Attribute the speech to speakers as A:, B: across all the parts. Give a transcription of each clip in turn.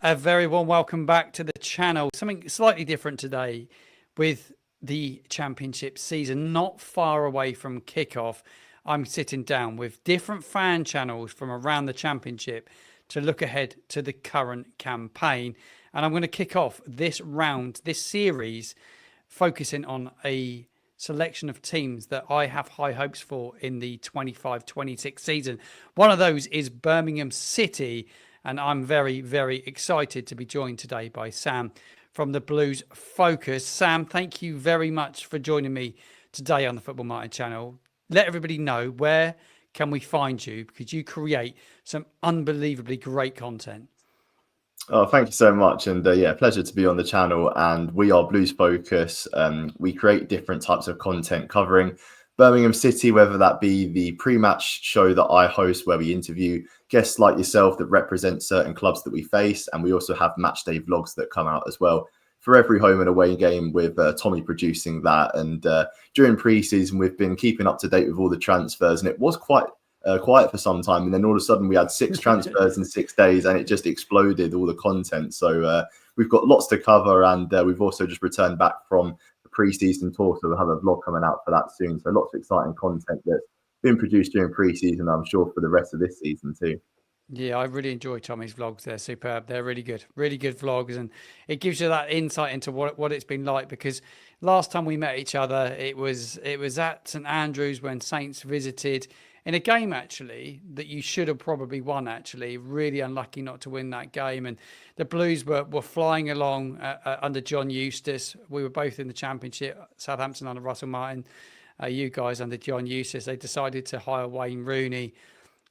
A: A very warm welcome back to the channel. Something slightly different today with the championship season not far away from kickoff. I'm sitting down with different fan channels from around the championship to look ahead to the current campaign. And I'm going to kick off this round, this series, focusing on a selection of teams that I have high hopes for in the 25-26 season. One of those is Birmingham City. And I'm very, very excited to be joined today by Sam from the Blues Focus. Sam, thank you very much for joining me today on the Football Martin channel. Let everybody know, where can we find you? Because you create some unbelievably great content.
B: Oh, thank you so much. And pleasure to be on the channel. And we are Blues Focus. We create different types of content covering Birmingham City, whether that be the pre-match show that I host where we interview guests like yourself that represent certain clubs that we face. And we also have match day vlogs that come out as well for every home and away game, with Tommy producing that. And during pre-season, we've been keeping up to date with all the transfers, and it was quite quiet for some time. And then all of a sudden we had 6 transfers in 6 days, and it just exploded, all the content. So we've got lots to cover, and we've also just returned back from pre-season tour, so we'll have a vlog coming out for that soon. So lots of exciting content that's been produced during pre-season, I'm sure, for the rest of this season too.
A: Yeah, I really enjoy Tommy's vlogs. They're superb. They're really good vlogs, and it gives you that insight into what it's been like. Because last time we met each other, it was at St Andrews when Saints visited in a game actually that you should have probably won. Actually, really unlucky not to win that game, and the Blues were flying along under John Eustace. We were both in the Championship, Southampton under Russell Martin, you guys under John Eustace. They decided to hire Wayne Rooney,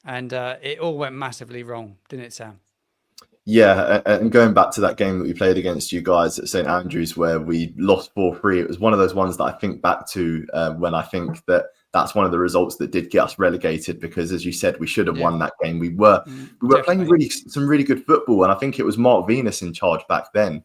A: and it all went massively wrong, didn't it, Sam?
B: Yeah, and going back to that game that we played against you guys at St Andrews where we lost 4-3, it was one of those ones that I think back to when I think that's one of the results that did get us relegated, because as you said, we should have won that game. We were playing some really good football, and I think it was Mark Venus in charge back then.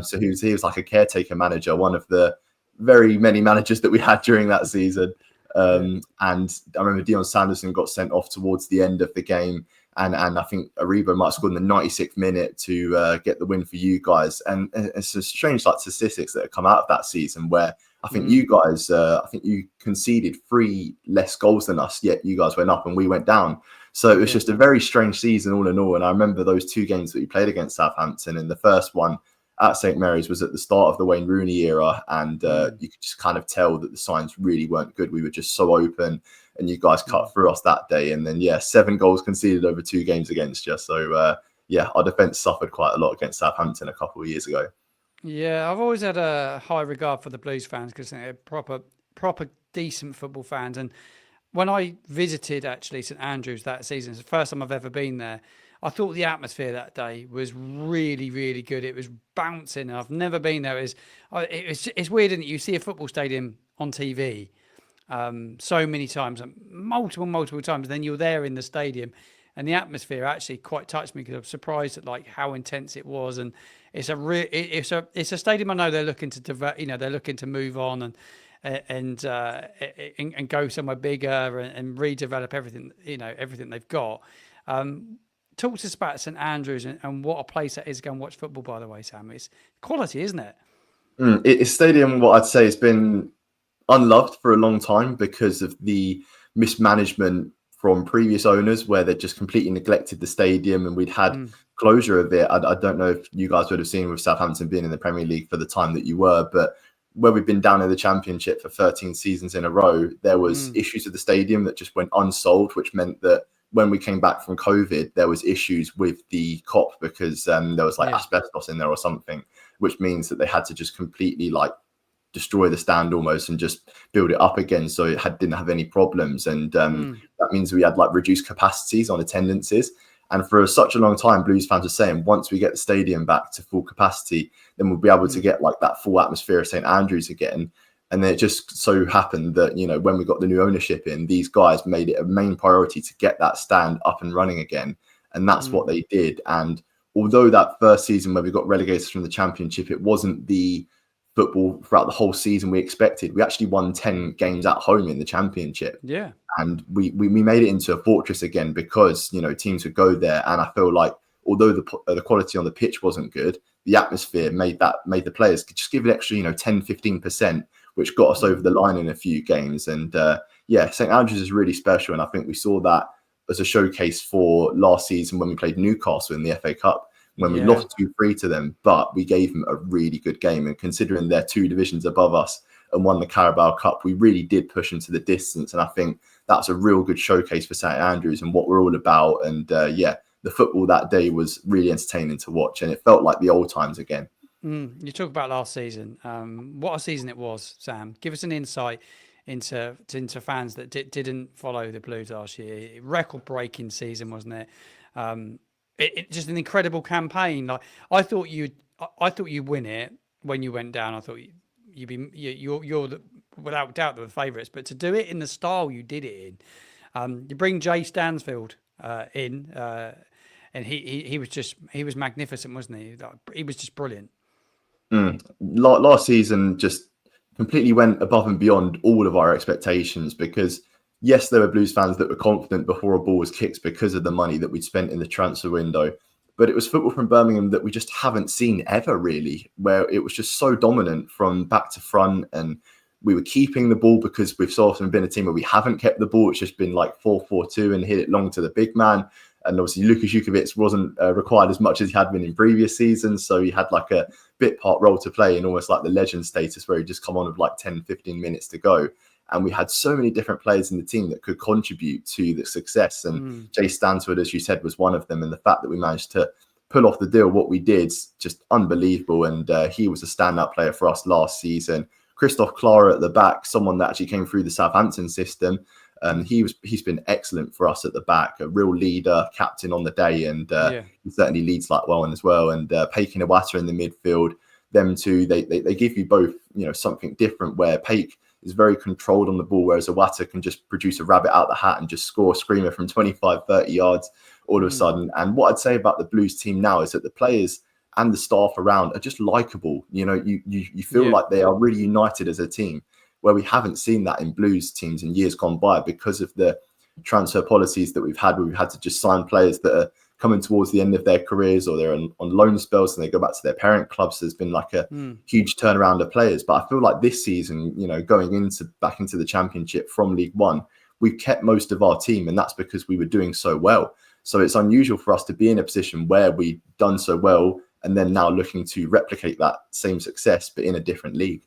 B: So he was like a caretaker manager, one of the very many managers that we had during that season. And I remember Dion Sanderson got sent off towards the end of the game, and I think Aribo might have scored in the 96th minute to get the win for you guys. And it's a strange like statistics that have come out of that season where I think you guys, I think you conceded 3 less goals than us, yet you guys went up and we went down. So it was just a very strange season all in all. And I remember those 2 games that we played against Southampton, and the first one at St Mary's was at the start of the Wayne Rooney era, and you could just kind of tell that the signs really weren't good. We were just so open, and you guys cut through us that day. And then 7 goals conceded over 2 games against you. So our defence suffered quite a lot against Southampton a couple of years ago.
A: Yeah, I've always had a high regard for the Blues fans because they're proper decent football fans. And when I visited actually St Andrews that season, it's the first time I've ever been there, I thought the atmosphere that day was really, really good. It was bouncing. I've never been there. It's weird, isn't it? You see a football stadium on TV so many times, multiple times, and then you're there in the stadium, and the atmosphere actually quite touched me because I'm surprised at like how intense it was. And it's a stadium I know they're looking to develop. They're looking to move on and go somewhere bigger and redevelop everything. Everything they've got. Talk to us about St Andrews and what a place that is to go and watch football, by the way, Sam. It's quality, isn't it?
B: It's a stadium, what I'd say, has been unloved for a long time because of the mismanagement from previous owners, where they just completely neglected the stadium, and we'd had closure of it. I don't know if you guys would have seen with Southampton being in the Premier League for the time that you were, but where we've been down in the Championship for 13 seasons in a row, there was issues with the stadium that just went unsolved, which meant that when we came back from COVID, there was issues with the COP because there was asbestos in there or something, which means that they had to just completely destroy the stand almost and just build it up again so it didn't have any problems. And that means we had reduced capacities on attendances. And for such a long time, Blues fans were saying, once we get the stadium back to full capacity, then we'll be able to get that full atmosphere of St Andrews again. And then it just so happened that, when we got the new ownership in, these guys made it a main priority to get that stand up and running again. And that's what they did. And although that first season where we got relegated from the Championship, it wasn't the football throughout the whole season we expected. We actually won 10 games at home in the Championship.
A: Yeah.
B: And we made it into a fortress again because, teams would go there. And I feel like although the quality on the pitch wasn't good, the atmosphere made the players just give it extra, 10-15%, which got us over the line in a few games. And St Andrews is really special, and I think we saw that as a showcase for last season when we played Newcastle in the FA Cup, when we lost 2-3 to them, but we gave them a really good game. And considering they're 2 divisions above us and won the Carabao Cup, we really did push them to the distance. And I think that's a real good showcase for St Andrews and what we're all about. And the football that day was really entertaining to watch, and it felt like the old times again.
A: You talk about last season. What a season it was, Sam. Give us an insight into fans that didn't follow the Blues last year. Record-breaking season, wasn't it? It just an incredible campaign. Like I thought you'd win it when you went down. I thought you're without doubt the favourites, but to do it in the style you did it in, you bring Jay Stansfield in, and he was magnificent, wasn't he? He was just brilliant.
B: Last season just completely went above and beyond all of our expectations, because yes, there were Blues fans that were confident before a ball was kicked because of the money that we'd spent in the transfer window. But it was football from Birmingham that we just haven't seen ever, really, where it was just so dominant from back to front, and we were keeping the ball because we've so often been a team where we haven't kept the ball. It's just been like 4-4-2 and hit it long to the big man. And obviously, Lukas Jukovic wasn't required as much as he had been in previous seasons. So he had like a bit part role to play in almost like the legend status, where he just come on with like 10-15 minutes to go. And we had so many different players in the team that could contribute to the success. And Jay Stansford, as you said, was one of them. And the fact that we managed to pull off the deal, what we did, just unbelievable. And he was a standout player for us last season. Christoph Clara at the back, someone that actually came through the Southampton system. He's been excellent for us at the back, a real leader, captain on the day, and he certainly leads like well as well. And Paik and Iwata in the midfield, them two, they give you both, something different, where Paik is very controlled on the ball, whereas Iwata can just produce a rabbit out the hat and just score a screamer from 25-30 yards all of a sudden. And what I'd say about the Blues team now is that the players and the staff around are just likable. You feel like they are really united as a team, where we haven't seen that in Blues teams in years gone by because of the transfer policies that we've had, where we've had to just sign players that are coming towards the end of their careers, or they're on loan spells and they go back to their parent clubs. There's been like a huge turnaround of players. But I feel like this season, going back into the Championship from League One, we've kept most of our team, and that's because we were doing so well. So it's unusual for us to be in a position where we've done so well and then now looking to replicate that same success, but in a different league.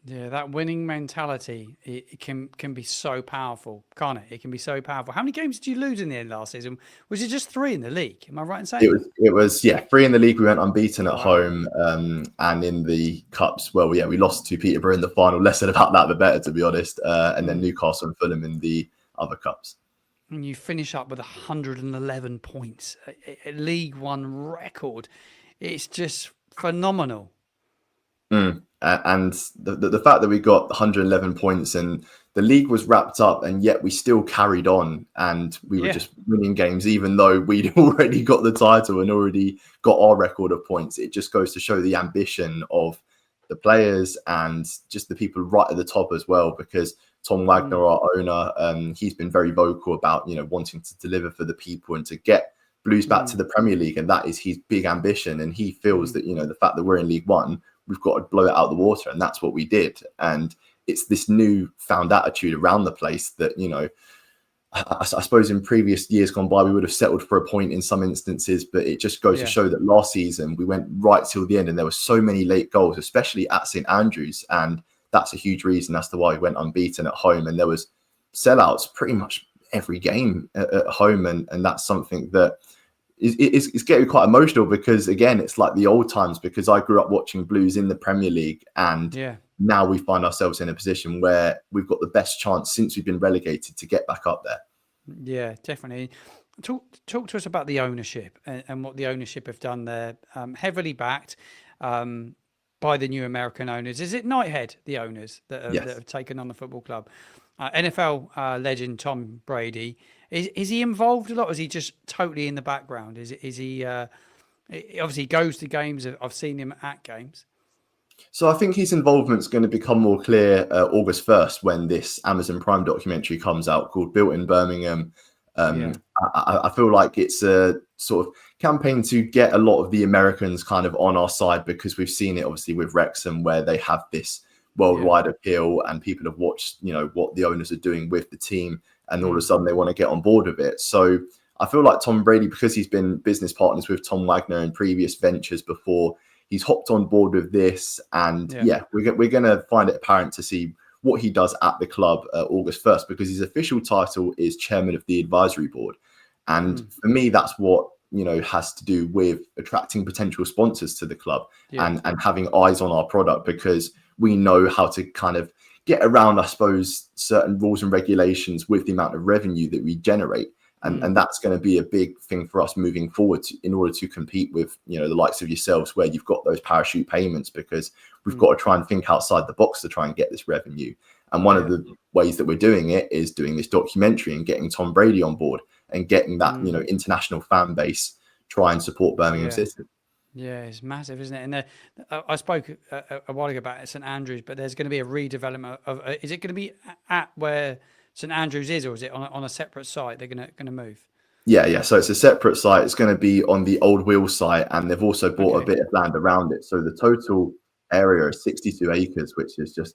A: Yeah, that winning mentality, it can be so powerful, can't it? It can be so powerful. How many games did you lose in the end last season? Was it just 3 in the league? Am I right in saying
B: it was 3 in the league. We went unbeaten at home, and in the cups, well, we lost to Peterborough in the final. Less said about that, the better, to be honest. And then Newcastle and Fulham in the other cups.
A: And you finish up with 111 points, a League One record. It's just phenomenal.
B: And the fact that we got 111 points and the league was wrapped up, and yet we still carried on, and we were just winning games, even though we'd already got the title and already got our record of points. It just goes to show the ambition of the players and just the people right at the top as well, because Tom Wagner, our owner, he's been very vocal about, wanting to deliver for the people and to get Blues back to the Premier League. And that is his big ambition. And he feels that, the fact that we're in League One, we've got to blow it out of the water. And that's what we did. And it's this new found attitude around the place that, I suppose in previous years gone by, we would have settled for a point in some instances, but it just goes to show that last season we went right till the end, and there were so many late goals, especially at St Andrews. And that's a huge reason as to why we went unbeaten at home. And there was sellouts pretty much every game at home. And that's something that it's getting quite emotional, because again, it's like the old times, because I grew up watching Blues in the Premier League, and now we find ourselves in a position where we've got the best chance since we've been relegated to get back up there.
A: Yeah, definitely. Talk to us about the ownership and what the ownership have done there. Heavily backed by the new American owners. Is it Knighthead, the owners that have taken on the football club? NFL legend Tom Brady. Is he involved a lot? Or is he just totally in the background? Is he obviously he goes to games? I've seen him at games.
B: So I think his involvement is going to become more clear August 1st, when this Amazon Prime documentary comes out called Built in Birmingham.
A: Yeah.
B: I feel like it's a sort of campaign to get a lot of the Americans kind of on our side, because we've seen it obviously with Wrexham, where they have this worldwide appeal and people have watched, what the owners are doing with the team, and all of a sudden they want to get on board with it. So I feel like Tom Brady, because he's been business partners with Tom Wagner in previous ventures before, he's hopped on board with this. And we're going to find it apparent to see what he does at the club August 1st, because his official title is chairman of the advisory board. And for me, that's what, has to do with attracting potential sponsors to the club and having eyes on our product, because we know how to kind of get around, I suppose, certain rules and regulations with the amount of revenue that we generate. And that's going to be a big thing for us moving forward in order to compete with, the likes of yourselves, where you've got those parachute payments, because we've got to try and think outside the box to try and get this revenue. And one of the ways that we're doing it is doing this documentary and getting Tom Brady on board and getting that, international fan base try and support Birmingham City.
A: Yeah, it's massive, isn't it? And I spoke a while ago about St Andrews, but there's going to be a redevelopment of. Is it going to be at where St Andrews is, or is it on a separate site? They're going to move.
B: Yeah. So it's a separate site. It's going to be on the old wheel site, and they've also bought a bit of land around it. So the total area is 62 acres, which is just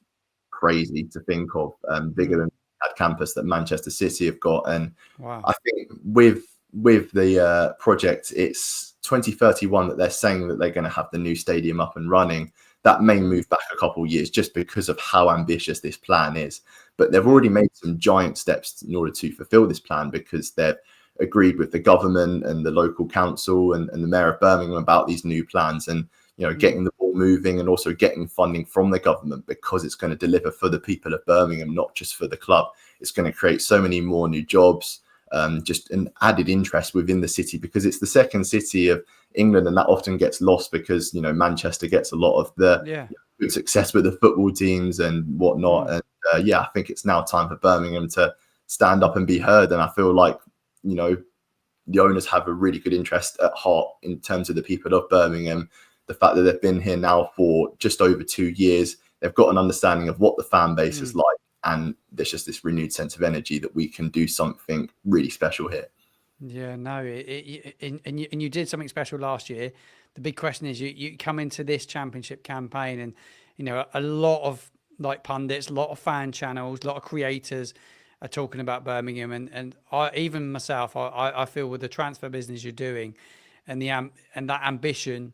B: crazy to think of. Bigger than that campus that Manchester City have got. And I think with the project, it's 2031 that they're saying that they're going to have the new stadium up and running. That may move back a couple of years just because of how ambitious this plan is. But they've already made some giant steps in order to fulfill this plan, because they've agreed with the government and the local council and the mayor of Birmingham about these new plans, and getting the ball moving, and also getting funding from the government, because it's going to deliver for the people of Birmingham, not just for the club. It's going to create so many more new jobs, just an added interest within the city, because it's the second city of England, and that often gets lost because Manchester gets a lot of the good success with the football teams and whatnot. And I think it's now time for Birmingham to stand up and be heard. And I feel like the owners have a really good interest at heart in terms of the people of Birmingham. The fact that they've been here now for just over 2 years, they've got an understanding of what the fan base is like, and there's just this renewed sense of energy that we can do something really special here.
A: Yeah, no, and you did something special last year. The big question is, you come into this championship campaign, and a lot of pundits, a lot of fan channels, a lot of creators are talking about Birmingham, and even myself, I feel with the transfer business you're doing, and that ambition,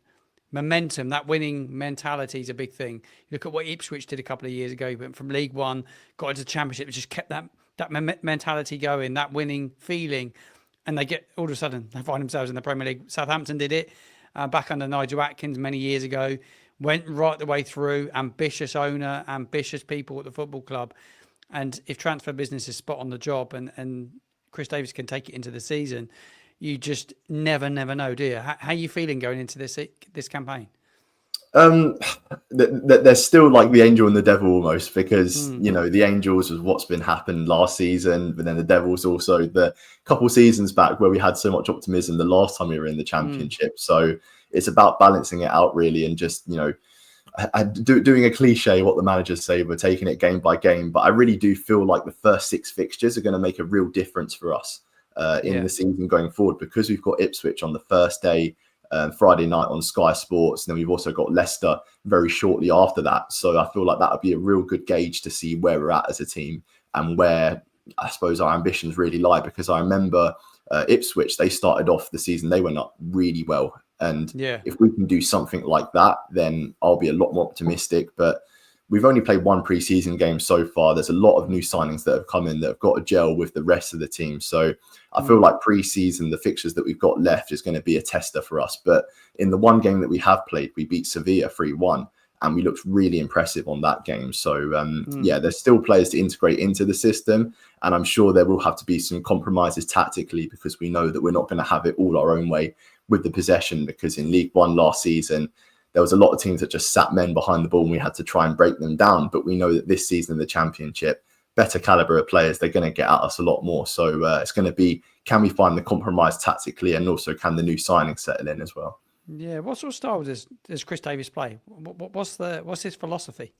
A: momentum, that winning mentality is a big thing. You look at what Ipswich did a couple of years ago. He went from League One, got into the Championship, just kept that mentality going, that winning feeling, and they all of a sudden they find themselves in the Premier League. Southampton did it back under Nigel Atkins many years ago. Went right the way through. Ambitious owner, ambitious people at the football club, and if transfer business is spot on the job, and Chris Davis can take it into the season, you just never know, do you? How are you feeling going into this campaign?
B: There's still like the angel and the devil almost, because the angels was what's been happened last season, but then the devil's also the couple seasons back where we had so much optimism the last time we were in the championship. So it's about balancing it out really, and just doing a cliche, what the managers say, we're taking it game by game. But I really do feel like the first 6 fixtures are going to make a real difference for us in the season going forward, because we've got Ipswich on the first day, Friday night on Sky Sports, and then we've also got Leicester very shortly after that. So I feel like that would be a real good gauge to see where we're at as a team and where I suppose our ambitions really lie. Because I remember Ipswich, they started off the season, they went up really well, and if we can do something like that, then I'll be a lot more optimistic. But we've only played 1 pre-season game so far. There's a lot of new signings that have come in that have got to gel with the rest of the team. So I feel like pre-season, the fixtures that we've got left is going to be a tester for us. But in the one game that we have played, we beat Sevilla 3-1, and we looked really impressive on that game. So there's still players to integrate into the system, and I'm sure there will have to be some compromises tactically, because we know that we're not going to have it all our own way with the possession. Because in League One last season, there was a lot of teams that just sat men behind the ball, and we had to try and break them down. But we know that this season in the Championship, better caliber of players, they're going to get at us a lot more. So it's going to be, can we find the compromise tactically, and also can the new signings settle in as well?
A: Yeah, what sort of style does Chris Davis play? What's his philosophy?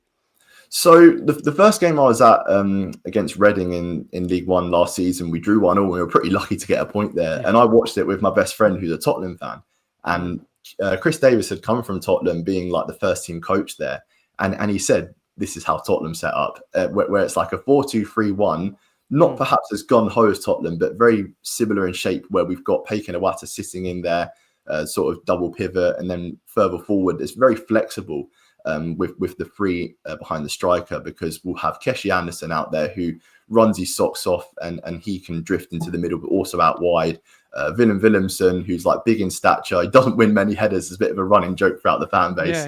B: So the first game I was at against Reading in League One last season, we drew 1-1. We were pretty lucky to get a point there.
A: Yeah.
B: And I watched it with my best friend, who's a Tottenham fan. And Chris Davis had come from Tottenham, being like the first team coach there. And he said, this is how Tottenham set up, where it's like a 4-2-3-1, not perhaps as gun-ho as Tottenham, but very similar in shape, where we've got Pekin Iwata sitting in there, sort of double pivot, and then further forward, it's very flexible. With the three behind the striker, because we'll have Keshi Anderson out there who runs his socks off and he can drift into the middle, but also out wide. Willem Willemsen, who's like big in stature, he doesn't win many headers. It's a bit of a running joke throughout the fan base.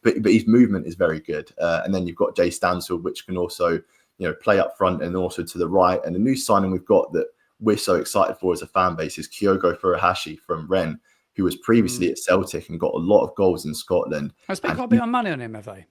B: But his movement is very good. And then you've got Jay Stansfield, which can also play up front and also to the right. And the new signing we've got that we're so excited for as a fan base is Kyogo Furuhashi from Rennes, who was previously at Celtic and got a lot of goals in Scotland.
A: I spent quite a bit of money on him, have they?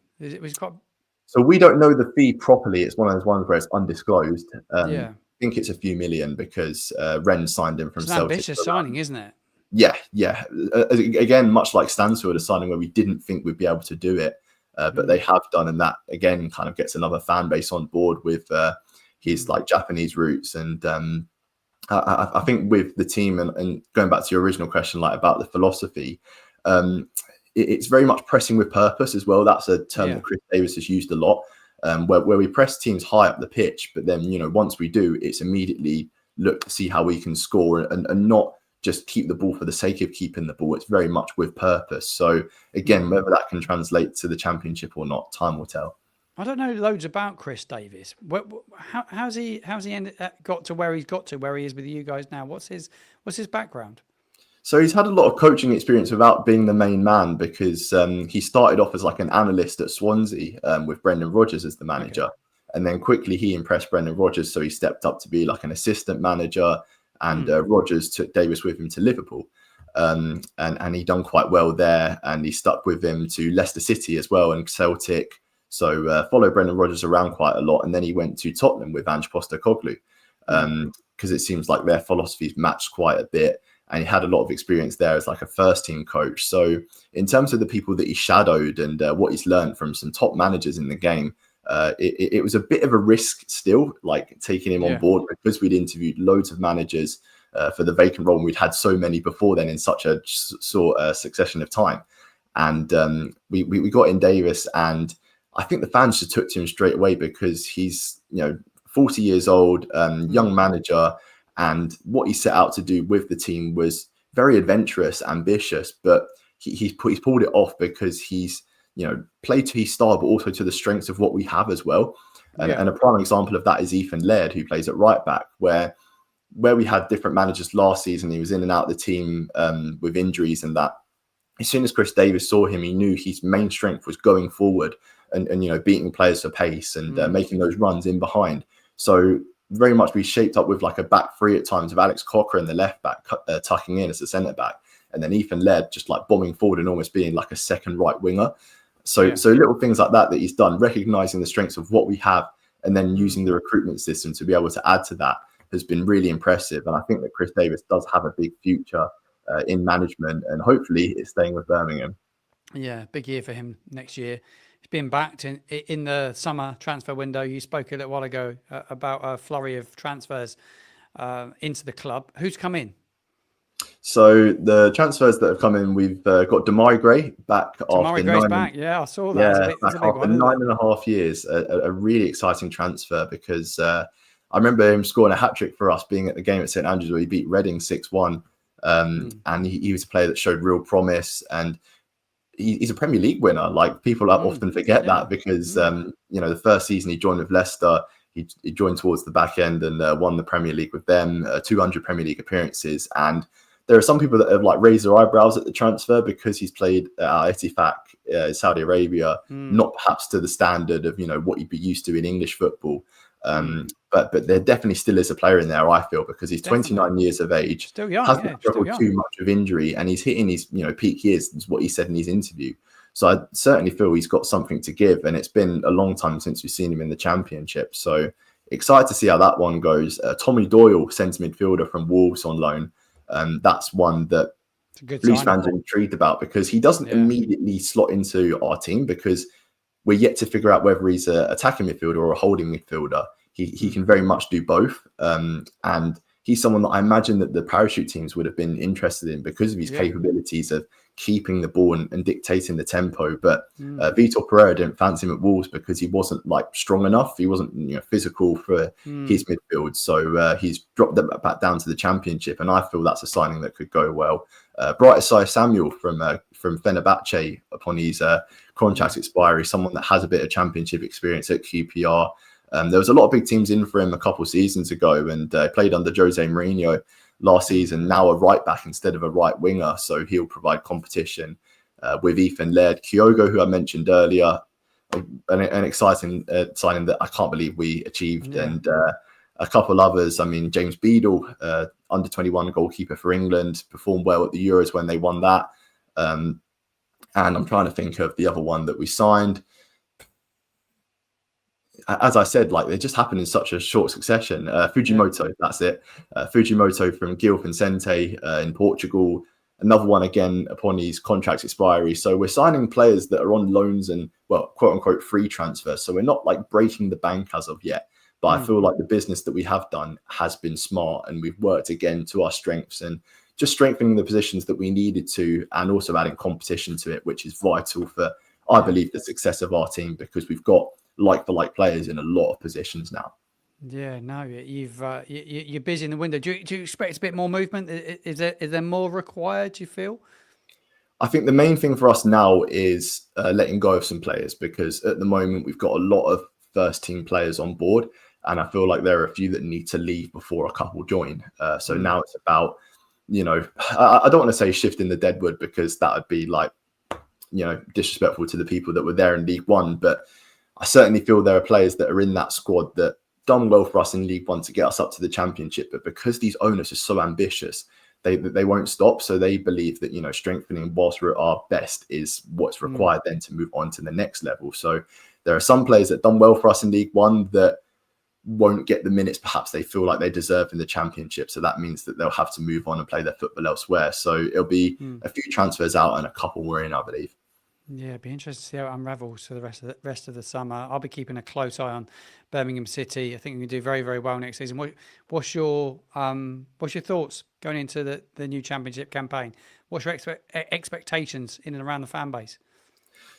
B: So we don't know the fee properly. It's one of those ones where it's undisclosed. I think it's a few million because Rennes signed him from Celtic.
A: It's an ambitious signing, isn't it?
B: Yeah. Again, much like Stansfield, a signing where we didn't think we'd be able to do it, but they have done, and that again kind of gets another fan base on board with his like Japanese roots. And I think with the team, and going back to your original question, like about the philosophy, it's very much pressing with purpose as well. That's a term that Chris Davis has used a lot, where we press teams high up the pitch, but then once we do, it's immediately look to see how we can score and not just keep the ball for the sake of keeping the ball. It's very much with purpose. So again, whether that can translate to the Championship or not, time will tell.
A: I don't know loads about Chris Davis. How's he got to where he's got to, where he is with you guys now? What's his background?
B: So he's had a lot of coaching experience without being the main man, because he started off as like an analyst at Swansea with Brendan Rodgers as the manager. Okay. And then quickly he impressed Brendan Rodgers, so he stepped up to be like an assistant manager, and Rodgers took Davis with him to Liverpool. And he done quite well there, and he stuck with him to Leicester City as well and Celtic. So followed Brendan Rodgers around quite a lot, and then he went to Tottenham with Ange Postecoglou, because it seems like their philosophies matched quite a bit, and he had a lot of experience there as like a first team coach. So in terms of the people that he shadowed and what he's learned from some top managers in the game, it was a bit of a risk still, like taking him on board, because we'd interviewed loads of managers for the vacant role, and we'd had so many before then in such a succession of time. And we got in Davis, and I think the fans just took to him straight away, because he's 40 years old, young manager, and what he set out to do with the team was very adventurous, ambitious, but he's pulled it off because he's played to his style, but also to the strengths of what we have as well. And a prime example of that is Ethan Laird, who plays at right back, where we had different managers last season. He was in and out of the team with injuries, and that as soon as Chris Davis saw him, he knew his main strength was going forward and beating players for pace and making those runs in behind. So very much we shaped up with like a back three at times, with Alex Cochrane, the left back, tucking in as a centre back, and then Ethan Laird just like bombing forward and almost being like a second right winger. So little things like that he's done, recognizing the strengths of what we have, and then using the recruitment system to be able to add to that, has been really impressive. And I think that Chris Davis does have a big future in management, and hopefully it's staying with Birmingham.
A: Yeah, big year for him next year. He's been backed in the summer transfer window. You spoke a little while ago about a flurry of transfers into the club. Who's come in?
B: So the transfers that have come in, we've got Damari Gray back
A: Damari Gray's back. Yeah, I saw that.
B: Yeah, back after 9.5 years. A really exciting transfer, because I remember him scoring a hat-trick for us, being at the game at St Andrews where he beat Reading 6-1. And he was a player that showed real promise, and he's a Premier League winner. Like, people often forget that, because the first season he joined with Leicester, he joined towards the back end and won the Premier League with them, 200 Premier League appearances. And there are some people that have like raised their eyebrows at the transfer, because he's played at Al Ettifaq, Saudi Arabia, not perhaps to the standard of what you'd be used to in English football. But there definitely still is a player in there, I feel, because he's 29 years of age,
A: still young,
B: hasn't struggled too much with injury, and he's hitting his peak years, is what he said in his interview. So I certainly feel he's got something to give, and it's been a long time since we've seen him in the Championship. So excited to see how that one goes. Tommy Doyle, centre midfielder from Wolves on loan. That's one that Blues fans are intrigued about, because he doesn't immediately slot into our team, because we're yet to figure out whether he's an attacking midfielder or a holding midfielder. He can very much do both. And he's someone that I imagine that the parachute teams would have been interested in because of his capabilities of keeping the ball and dictating the tempo. But Vitor Pereira didn't fancy him at Wolves because he wasn't like strong enough. He wasn't physical for his midfield. So he's dropped them back down to the Championship, and I feel that's a signing that could go well. Bright Asai Samuel from Fenerbahce upon his contract expiry, someone that has a bit of Championship experience at QPR. There was a lot of big teams in for him a couple of seasons ago, and played under Jose Mourinho last season. Now a right back instead of a right winger, so he'll provide competition with Ethan Laird. Kyogo, who I mentioned earlier, an exciting signing that I can't believe we achieved, and a couple others. I mean, James Beadle, under 21 goalkeeper for England, performed well at the Euros when they won that. And I'm trying to think of the other one that we signed. As I said, like they just happened in such a short succession. Fujimoto, that's it. Fujimoto from Gil Vicente in Portugal. Another one again upon his contract expiry. So we're signing players that are on loans and, well, quote unquote, free transfers. So we're not like breaking the bank as of yet. But I feel like the business that we have done has been smart, and we've worked again to our strengths and just strengthening the positions that we needed to, and also adding competition to it, which is vital for, I believe, the success of our team, because we've got like-for-like players in a lot of positions now.
A: Yeah, no, you're busy in the window. Do you expect a bit more movement? Is there more required, do you feel?
B: I think the main thing for us now is letting go of some players, because at the moment we've got a lot of first team players on board, and I feel like there are a few that need to leave before a couple join. So now it's about, I don't want to say shifting the deadwood, because that would be like, disrespectful to the people that were there in League One. But I certainly feel there are players that are in that squad that done well for us in League One to get us up to the Championship. But because these owners are so ambitious, they won't stop. So they believe that, strengthening whilst we're at our best is what's required then to move on to the next level. So there are some players that done well for us in League One that won't get the minutes perhaps they feel like they deserve in the Championship. So that means that they'll have to move on and play their football elsewhere. So it'll be a few transfers out and a couple more in, I believe.
A: Yeah, it'd be interesting to see how it unravels for the rest of the summer. I'll be keeping a close eye on Birmingham City. I think we can do very, very well next season. What's your thoughts going into the new Championship campaign? What's your expectations in and around the fan base?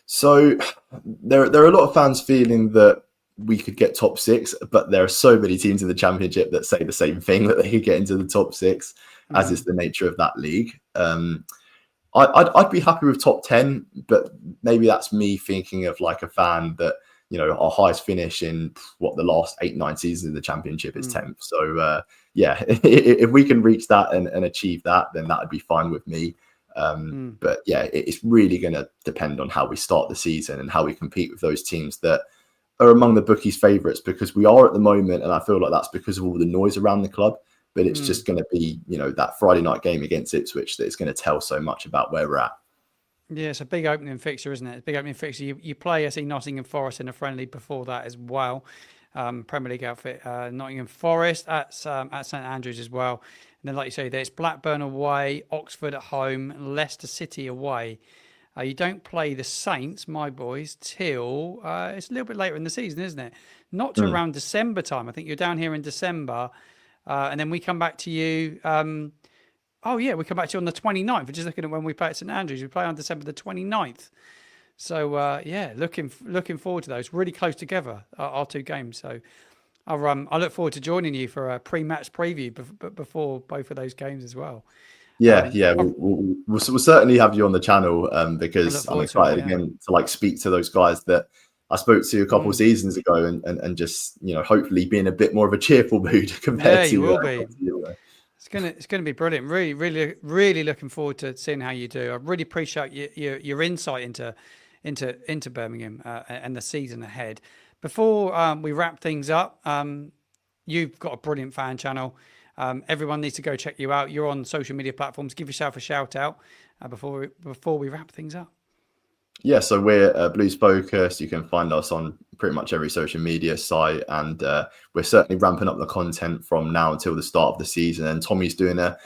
B: So there are a lot of fans feeling that we could get top six, but there are so many teams in the Championship that say the same thing, that they could get into the top six, as is the nature of that league. I'd be happy with top 10, but maybe that's me thinking of like a fan that, our highest finish in the last 8-9 seasons in the Championship is 10th. So if we can reach that and achieve that, then that would be fine with me. But yeah, it's really going to depend on how we start the season and how we compete with those teams that are among the bookies' favourites, because we are at the moment, and I feel like that's because of all the noise around the club. But it's just going to be, that Friday night game against Ipswich that is going to tell so much about where we're at.
A: Yeah, it's a big opening fixture, isn't it? It's a big opening fixture. You play, I see, Nottingham Forest in a friendly before that as well. Premier League outfit, Nottingham Forest at St Andrews as well. And then, like you say, there's Blackburn away, Oxford at home, Leicester City away. You don't play the Saints, my boys, till it's a little bit later in the season, isn't it? Not to around December time. I think you're down here in December. And then we come back to you. We come back to you on the 29th. We're just looking at when we play at St Andrews. We play on December the 29th. So, looking forward to those. Really close together, our two games. So I look forward to joining you for a pre-match preview before both of those games as well.
B: We'll certainly have you on the channel, because I'm excited again to speak to those guys that I spoke to a couple of seasons ago, and just hopefully be in a bit more of a cheerful mood compared to.
A: You will be. It's gonna be brilliant. Really, really, really looking forward to seeing how you do. I really appreciate your insight into Birmingham and the season ahead. Before we wrap things up, you've got a brilliant fan channel. Everyone needs to go check you out. You're on social media platforms. Give yourself a shout out before we wrap things up.
B: Yeah, so we're Blues Focus. You can find us on pretty much every social media site, and we're certainly ramping up the content from now until the start of the season. And Tommy's doing a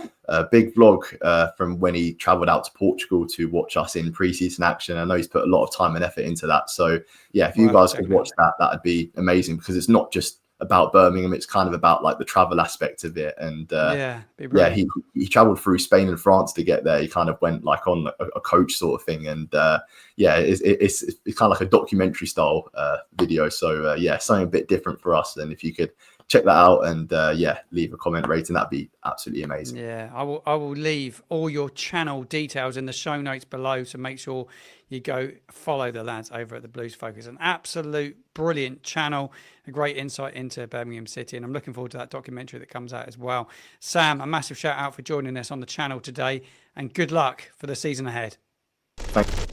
B: big vlog from when he travelled out to Portugal to watch us in pre-season action. I know he's put a lot of time and effort into that. So yeah, if you guys could watch that, that'd be amazing, because it's not just about Birmingham, it's kind of about like the travel aspect of it. And yeah, he traveled through Spain and France to get there. He kind of went like on a coach sort of thing, and yeah, it's kind of like a documentary style video. So yeah, something a bit different for us. And if you could check that out and yeah, leave a comment rating, that'd be absolutely amazing.
A: Yeah, I will leave all your channel details in the show notes below, so make sure you go follow the lads over at the Blues Focus. An absolute brilliant channel, a great insight into Birmingham City, and I'm looking forward to that documentary that comes out as well. Sam, a massive shout out for joining us on the channel today, and good luck for the season ahead.
B: Thank you.